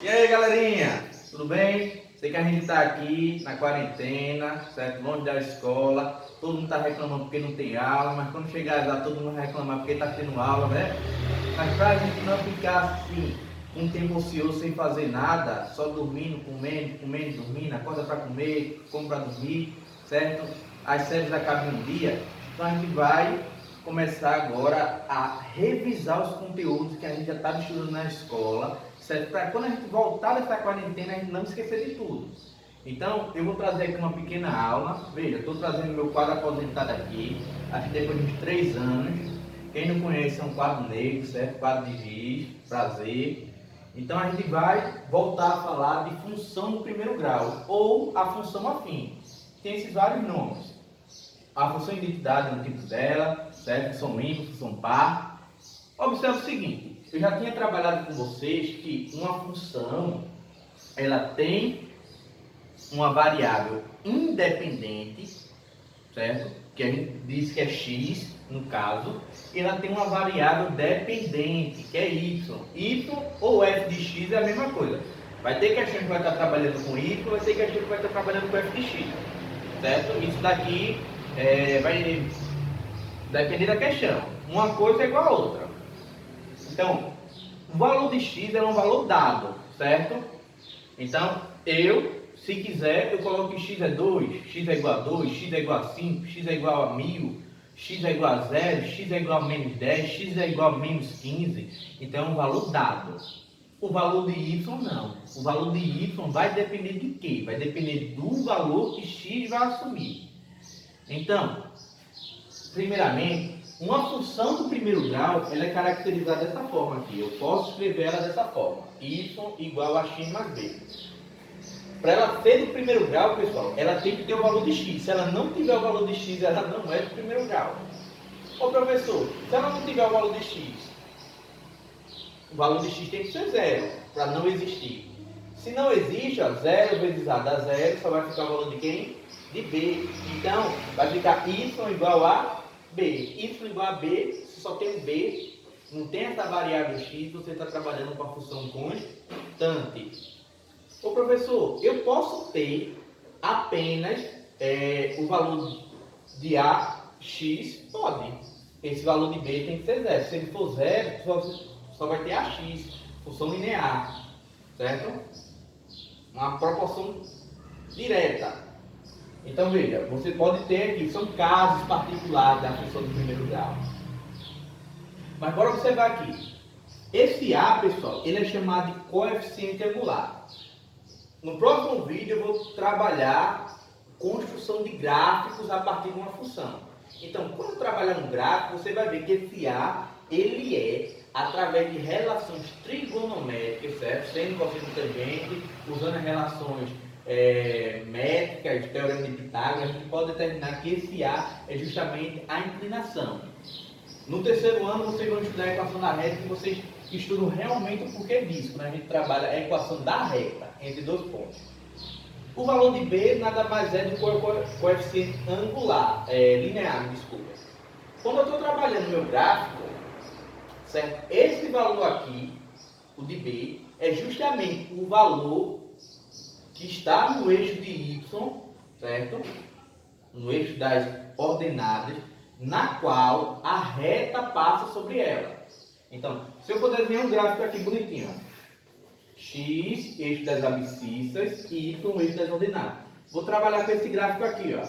E aí, galerinha, tudo bem? Sei que a gente tá aqui na quarentena, certo? Longe da escola, todo mundo tá reclamando porque não tem aula, mas quando chegar lá todo mundo vai reclamar porque tá tendo aula, né? Mas pra gente não ficar assim, um tempo ocioso sem fazer nada, só dormindo, comendo, dormindo, acorda pra comer, come pra dormir, certo? As séries acabam um dia, então a gente vai começar agora a revisar os conteúdos que a gente já estava estudando na escola, certo? Para quando a gente voltar dessa quarentena, a gente não esquecer de tudo. Então, eu vou trazer aqui uma pequena aula. Veja, estou trazendo meu quadro aposentado aqui, acho que depois de uns 3 anos. Quem não conhece é um quadro negro, certo? Quadro de giz, prazer. Então, a gente vai voltar a falar de função do primeiro grau, ou a função afim. Tem esses vários nomes. A função identidade no tipo dela, certo? Função ímpar, função par. Observe o seguinte, eu já tinha trabalhado com vocês que uma função, ela tem uma variável independente, certo? Que a gente diz que é x, no caso, e ela tem uma variável dependente, que é y. Y ou f de x é a mesma coisa. Vai ter questão que vai estar trabalhando com y, vai ter questão que vai estar trabalhando com f de x, certo? Isso daqui vai depender da questão. Uma coisa é igual a outra. Então, o valor de x é um valor dado, certo? Então, se quiser, eu coloco que x é 2, x é igual a 2, x é igual a 5, x é igual a 1000, x é igual a 0, x é igual a menos 10, x é igual a menos 15. Então, é um valor dado. O valor de y não. O valor de y vai depender de quê? Vai depender do valor que x vai assumir. Então, primeiramente, uma função do primeiro grau ela é caracterizada dessa forma aqui. Eu posso escrever ela dessa forma. Y igual a x mais b. Para ela ser do primeiro grau, pessoal, ela tem que ter o valor de x. Se ela não tiver o valor de x, ela não é do primeiro grau. Ô professor, se ela não tiver o valor de x, o valor de x tem que ser zero, para não existir. Se não existe, ó, 0 vezes a dá 0, só vai ficar o valor de quem? De b. Então, vai ficar y igual a b. Y igual a b, se só tem b, não tem essa variável x, você está trabalhando com a função constante. Ô professor, eu posso ter apenas o valor de ax? Pode. Esse valor de b tem que ser zero. Se ele for zero, só vai ter ax, função linear, certo? Uma proporção direta. Então veja, você pode ter aqui, são casos particulares da função do primeiro grau. Mas bora observar aqui. Esse A, pessoal, ele é chamado de coeficiente angular. No próximo vídeo eu vou trabalhar construção de gráficos a partir de uma função. Então, quando trabalhar um gráfico, você vai ver que esse A, ele é através de relações trigonométricas, certo? Sendo cosseno tangente, usando as relações métricas, teorema de Pitágoras, a gente pode determinar que esse A é justamente a inclinação. No terceiro ano, vocês vão estudar a equação da reta e vocês estudam realmente o porquê disso, quando a gente trabalha a equação da reta entre dois pontos. O valor de B nada mais é do que o coeficiente angular, linear, desculpa. Quando eu estou trabalhando meu gráfico, certo? Esse valor aqui, o de B, é justamente o valor que está no eixo de Y, certo? No eixo das ordenadas, na qual a reta passa sobre ela. Então, se eu puder desenhar um gráfico aqui bonitinho, ó. X, eixo das abscissas, e Y, eixo das ordenadas. Vou trabalhar com esse gráfico aqui, ó.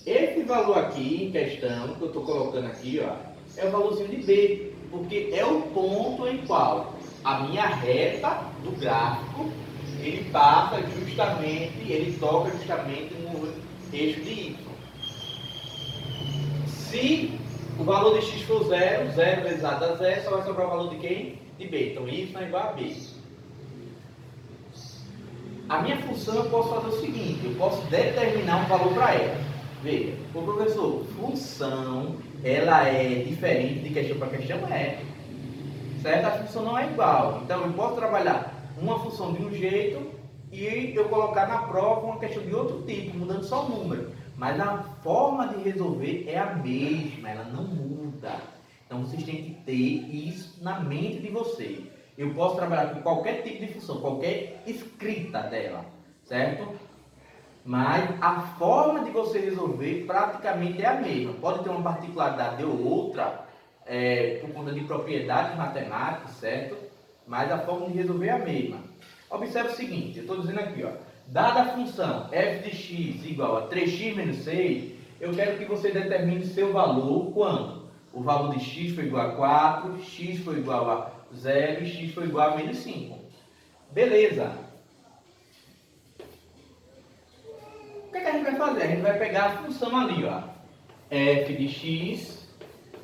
Esse valor aqui em questão, que eu estou colocando aqui, ó, é o valorzinho de B, porque é o ponto em qual a minha reta do gráfico, ele passa justamente, ele toca justamente no eixo de Y. Se o valor de x for 0, 0 vezes a dá 0, só vai sobrar o valor de quem? De b. Então, y é igual a b. A minha função eu posso fazer o seguinte, eu posso determinar um valor para ela. Veja, o professor, função, ela é diferente de questão para questão? É. Certo? A função não é igual. Então, eu posso trabalhar uma função de um jeito e eu colocar na prova uma questão de outro tipo, mudando só o número. Mas a forma de resolver é a mesma, ela não muda. Então vocês têm que ter isso na mente de vocês. Eu posso trabalhar com qualquer tipo de função, qualquer escrita dela, certo? Mas a forma de você resolver praticamente é a mesma. Pode ter uma particularidade ou outra, por conta de propriedades matemáticas, certo? Mas a forma de resolver é a mesma. Observe o seguinte, eu estou dizendo aqui, ó, dada a função f de x igual a 3x menos 6, eu quero que você determine seu valor quando o valor de x foi igual a 4, x foi igual a 0 e x foi igual a menos 5. Beleza. O que a gente vai fazer? A gente vai pegar a função ali, ó, f de x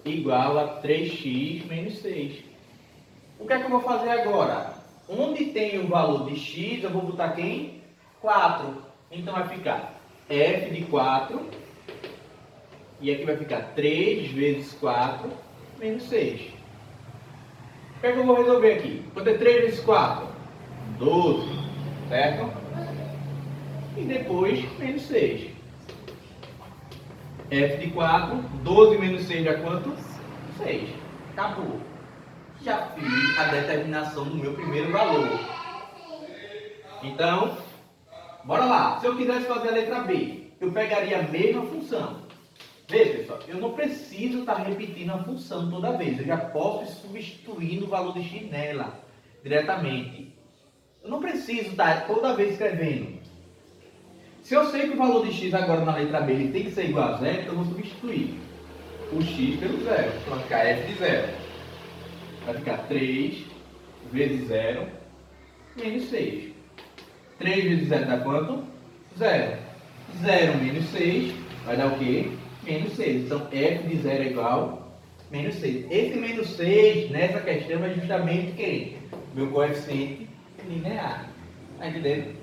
igual a 3x menos 6. O que é que eu vou fazer agora? Onde tem o valor de x, eu vou botar quem? 4. Então vai ficar f de 4, e aqui vai ficar 3 vezes 4 menos 6. O que é que eu vou resolver aqui? Quanto é 3 vezes 4? 12, certo? E depois menos 6. F de 4, 12 menos 6 dá quanto? 6. Acabou. Já fiz a determinação do meu primeiro valor. Então, bora lá. Se eu quisesse fazer a letra B, eu pegaria a mesma função. Veja, pessoal, eu não preciso estar repetindo a função toda vez. Eu já posso ir substituindo o valor de x nela diretamente. Eu não preciso estar toda vez escrevendo. Se eu sei que o valor de x agora na letra B ele tem que ser igual a 0, então eu vou substituir o x pelo 0. Então vai ficar f de 0. Vai ficar 3 vezes 0 menos 6. 3 vezes 0 dá quanto? 0. 0 menos 6 vai dar o quê? Menos 6. Então f de 0 é igual a menos 6. Esse menos 6 nessa questão é justamente quem? Meu coeficiente linear. Está entendendo?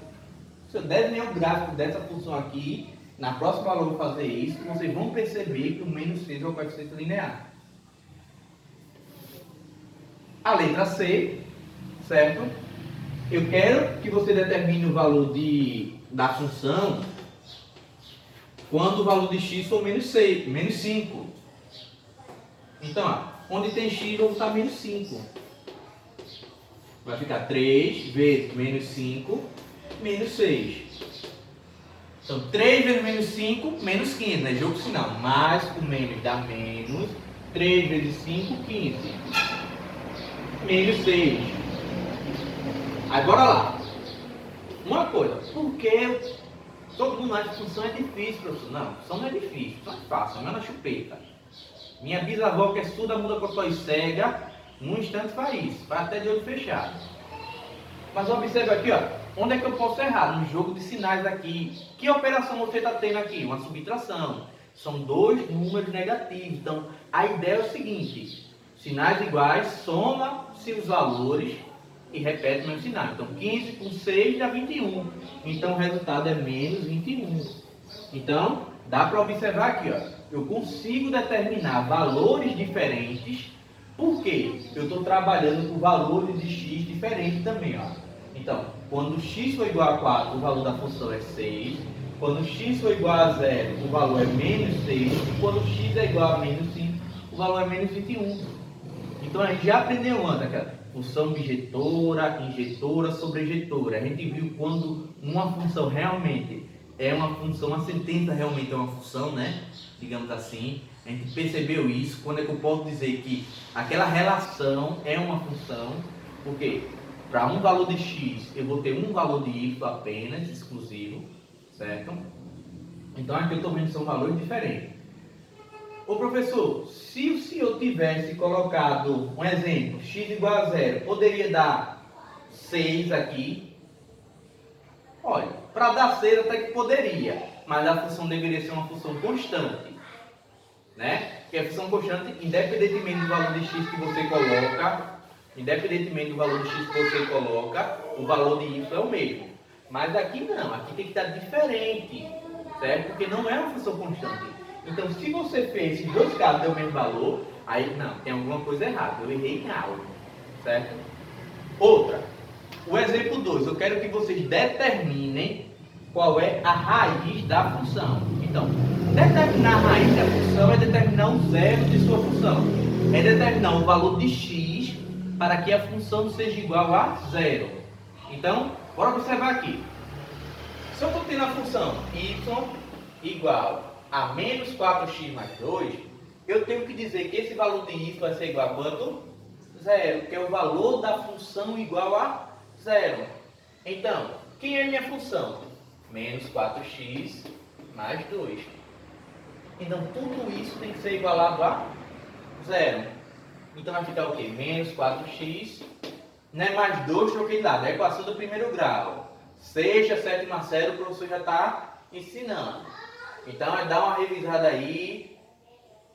Se eu desenhar o gráfico dessa função aqui, na próxima aula eu vou fazer isso, vocês vão perceber que o menos 6 é o coeficiente linear. A letra C, certo? Eu quero que você determine o valor da função quando o valor de x for menos 6, menos 5. Então, ó, onde tem x, eu vou botar menos 5. Vai ficar 3 vezes menos 5, menos 6. Então, 3 vezes menos 5, menos 15, né? Jogo sinal. Mais o menos dá menos. 3 vezes 5, 15. Menos 6. Agora lá. Uma coisa, porque todo mundo acha que função é difícil, professor. Não, função não é difícil, função é fácil, não é na chupeta. Minha bisavó, que é surda, muda com a cega, num instante faz isso, faz até de olho fechado. Mas observe aqui, ó, onde é que eu posso errar? No jogo de sinais aqui. Que operação você está tendo aqui? Uma subtração. São dois números negativos. Então, a ideia é o seguinte: sinais iguais, soma-se os valores e repete o mesmo sinal. Então, 15 com 6 dá 21. Então, o resultado é menos 21. Então, dá para observar aqui, ó, eu consigo determinar valores diferentes, porque eu estou trabalhando com valores de x diferentes também, ó. Então, quando x for igual a 4, o valor da função é 6. Quando x for igual a 0, o valor é menos 6. E quando x é igual a menos 5, o valor é menos 21. Então, a gente já aprendeu antes aquela função bijetora, injetora, sobrejetora. A gente viu quando uma função realmente é uma função, uma sentença realmente é uma função, né? Digamos assim. A gente percebeu isso. Quando é que eu posso dizer que aquela relação é uma função? Porque para um valor de x, eu vou ter um valor de y apenas, exclusivo, certo? Então aqui eu estou vendo que são valores diferentes. Ô professor, se o senhor tivesse colocado um exemplo, x igual a 0, poderia dar 6 aqui? Olha, para dar 6 até que poderia, mas a função deveria ser uma função constante, né? Que a função constante, independentemente do valor de x que você coloca, independentemente do valor de x que você coloca, o valor de y é o mesmo. Mas aqui não, aqui tem que estar diferente, certo? Porque não é uma função constante. Então, se você fez esses dois casos deu o mesmo valor, aí não, tem alguma coisa errada, eu errei em algo, certo? Outra, o exemplo 2, eu quero que vocês determinem qual é a raiz da função. Então, determinar a raiz da função é determinar o zero de sua função. É determinar o valor de x para que a função seja igual a zero. Então, bora observar aqui. Se eu estou tendo a função y igual a menos 4x mais 2, eu tenho que dizer que esse valor de y vai ser igual a quanto? Zero, que é o valor da função igual a zero. Então, quem é minha função? Menos 4x mais 2. Então, tudo isso tem que ser igualado a zero. Então, vai ficar o quê? Menos 4x, né? Mais 2, troquei de lado. É a equação do primeiro grau. Seja sétima série, o professor já está ensinando. Então, vai dar uma revisada aí,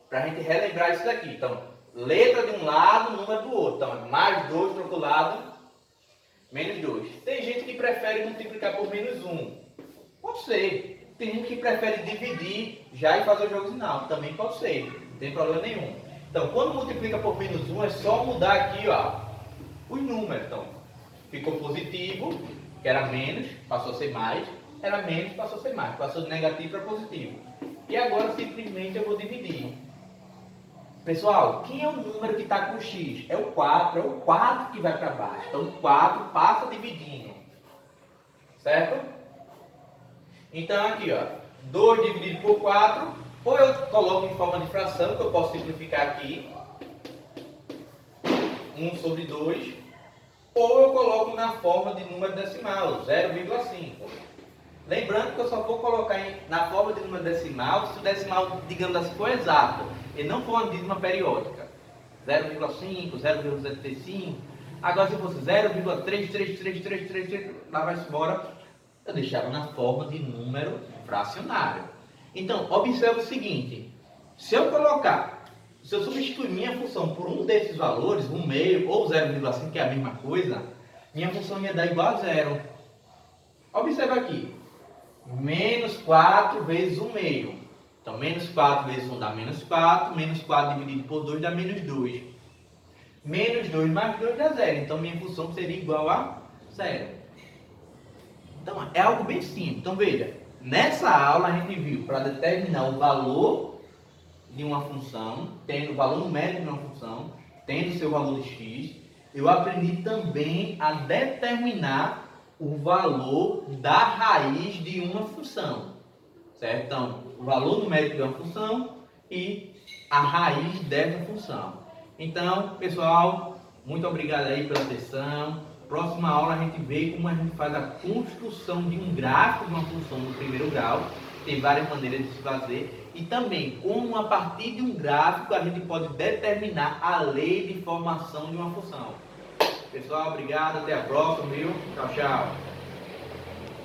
para a gente relembrar isso daqui. Então, letra de um lado, número do outro. Então, mais 2 para o outro lado, menos 2. Tem gente que prefere multiplicar por menos 1. Pode ser. Tem gente que prefere dividir já e fazer o jogo final. Também pode ser. Não tem problema nenhum. Então, quando multiplica por menos 1, é só mudar aqui, ó, os números. Então, ficou positivo, que era menos, passou a ser mais. Era menos, passou a ser mais. Passou de negativo para positivo. E agora, simplesmente, eu vou dividir. Pessoal, quem é o número que está com x? É o 4. É o 4 que vai para baixo. Então, o 4 passa dividindo. Certo? Então, aqui, ó. 2 dividido por 4. Ou eu coloco em forma de fração, que eu posso simplificar aqui. 1 sobre 2. Ou eu coloco na forma de número decimal, 0,5. Lembrando que eu só vou colocar na forma de número decimal se o decimal, digamos assim, for exato. Ele não for uma dízima periódica. 0,5, 0,75. Agora, se fosse 0,33333, lá vai embora, eu deixava na forma de número fracionário. Então, observe o seguinte. Se eu substituir minha função por um desses valores, 1/2 ou 0,5, que é a mesma coisa, minha função ia dar igual a zero. Observe aqui. Menos 4 vezes 1/2. Então, menos 4 vezes 1 dá menos 4. Menos 4 dividido por 2 dá menos 2. Menos 2 mais 2 dá 0. Então, minha função seria igual a 0. Então, é algo bem simples. Então, veja. Nessa aula, a gente viu para determinar o valor de uma função, tendo o valor numérico de uma função, tendo o seu valor de x, eu aprendi também a determinar o valor da raiz de uma função, certo? Então, o valor numérico de uma função e a raiz dessa função. Então, pessoal, muito obrigado aí pela atenção. Próxima aula a gente vê como a gente faz a construção de um gráfico de uma função no primeiro grau. Tem várias maneiras de se fazer. E também como a partir de um gráfico a gente pode determinar a lei de formação de uma função. Pessoal, obrigado. Até a próxima, viu? Tchau, tchau.